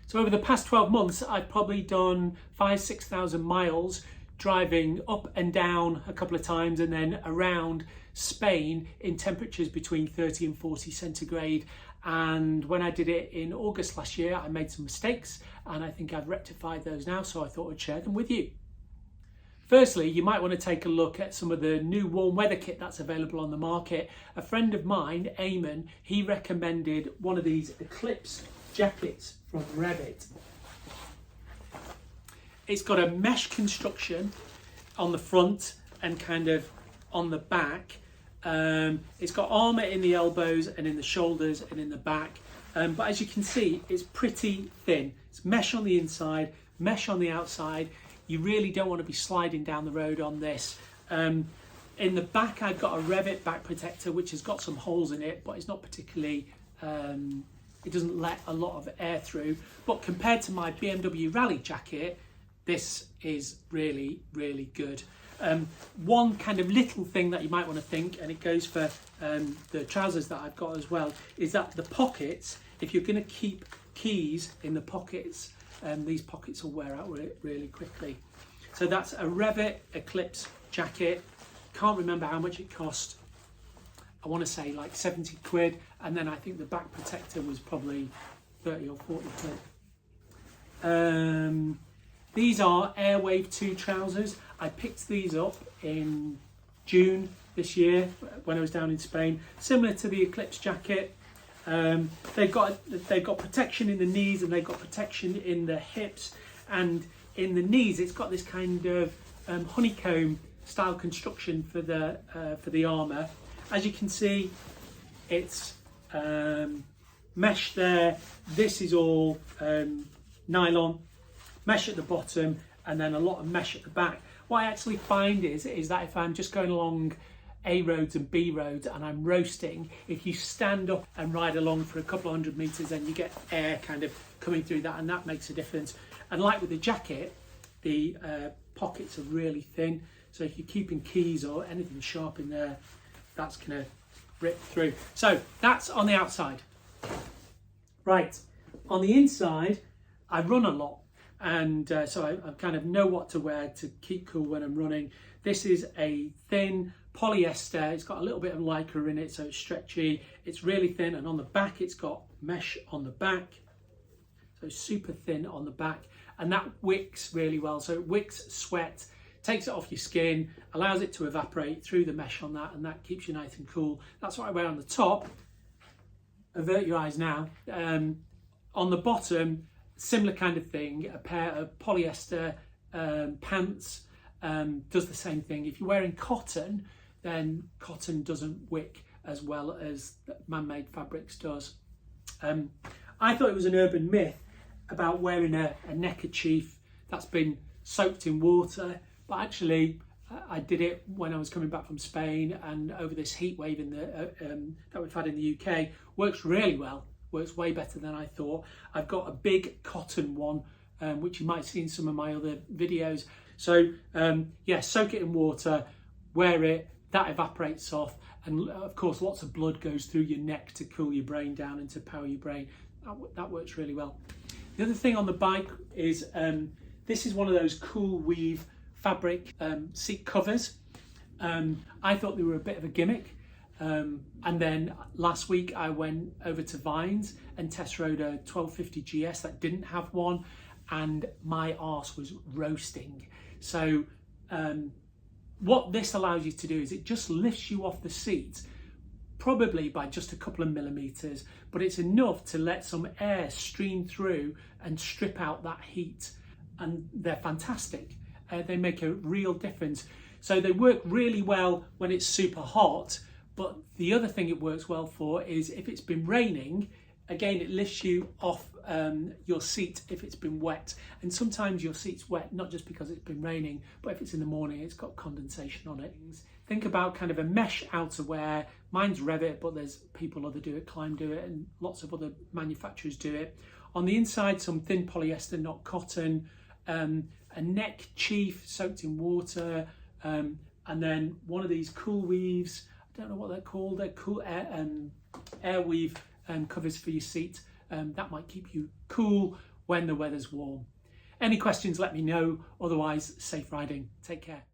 So over the past 12 months, I've probably done 5,000–6,000 miles driving up and down a couple of times and then around Spain in temperatures between 30 and 40 centigrade. And when I did it in August last year, I made some mistakes and I think I've rectified those now, so I thought I'd share them with you. Firstly, you might want to take a look at some of the new warm weather kit that's available on the market. A friend of mine, Eamon, he recommended one of these Eclipse jackets from Revit. It's got a mesh construction on the front and kind of on the back. It's got armour in the elbows and in the shoulders and in the back. But as you can see, it's pretty thin. It's mesh on the inside, mesh on the outside. You really don't want to be sliding down the road on this. In the back, I've got a Revit back protector, which has got some holes in it, but it's not particularly, it doesn't let a lot of air through. But compared to my BMW Rally jacket, this is really, really good. One kind of little thing that you might want to think, and it goes for the trousers that I've got as well, is that the pockets, if you're going to keep keys in the pockets, these pockets will wear out really quickly. So that's a Revit Eclipse jacket. Can't remember how much it cost. I want to say like 70 quid, and then I think the back protector was probably 30 or 40 quid. These are AirWave 2 trousers. I picked these up in June this year when I was down in Spain. Similar to the Eclipse jacket. They've got protection in the knees and they've got protection in the hips, and in the knees it's got this kind of honeycomb style construction for the armour. As you can see, it's mesh there. This is all nylon, mesh at the bottom, and then a lot of mesh at the back. What I actually find is that if I'm just going along A roads and B roads and I'm roasting, if you stand up and ride along for a couple of 100 meters, then you get air kind of coming through that, and that makes a difference. And like with the jacket, the pockets are really thin, so if you're keeping keys or anything sharp in there, that's gonna rip through. So that's on the outside. Right, on the inside, I run a lot, and so I kind of know what to wear to keep cool when I'm running. This is a thin polyester. It's got a little bit of lycra in it, so it's stretchy. It's really thin, and on the back it's got mesh on the back, so super thin on the back, and that wicks really well. So it wicks sweat, takes it off your skin, allows it to evaporate through the mesh on that, and that keeps you nice and cool. That's what I wear on the top. Avert your eyes now. On the bottom, similar kind of thing, a pair of polyester pants. Does the same thing. If you're wearing cotton, then cotton doesn't wick as well as man-made fabrics does. I thought it was an urban myth about wearing a neckerchief that's been soaked in water, but actually I did it when I was coming back from Spain, and over this heat wave in that we've had in the UK. Works really well, works way better than I thought. I've got a big cotton one, which you might see in some of my other videos. So yeah, soak it in water, wear it, that evaporates off, and of course lots of blood goes through your neck to cool your brain down and to power your brain. That works really well. The other thing on the bike is this is one of those cool weave fabric seat covers. I thought they were a bit of a gimmick, and then last week I went over to Vines and test rode a 1250 GS that didn't have one, and my arse was roasting. So what this allows you to do is it just lifts you off the seat, probably by just a couple of millimeters, but it's enough to let some air stream through and strip out that heat, and they're fantastic. They make a real difference. So they work really well when it's super hot, but the other thing it works well for is if it's been raining, again, it lifts you off your seat if it's been wet. And sometimes your seat's wet, not just because it's been raining, but if it's in the morning, it's got condensation on it. Think about kind of a mesh outerwear. Mine's Revit, but there's people that do it, Climb do it, and lots of other manufacturers do it. On the inside, some thin polyester, not cotton, a neck chief soaked in water, and then one of these cool weaves. I don't know what they're called. They're cool air weave covers for your seat. That might keep you cool when the weather's warm. Any questions, let me know. Otherwise, safe riding. Take care.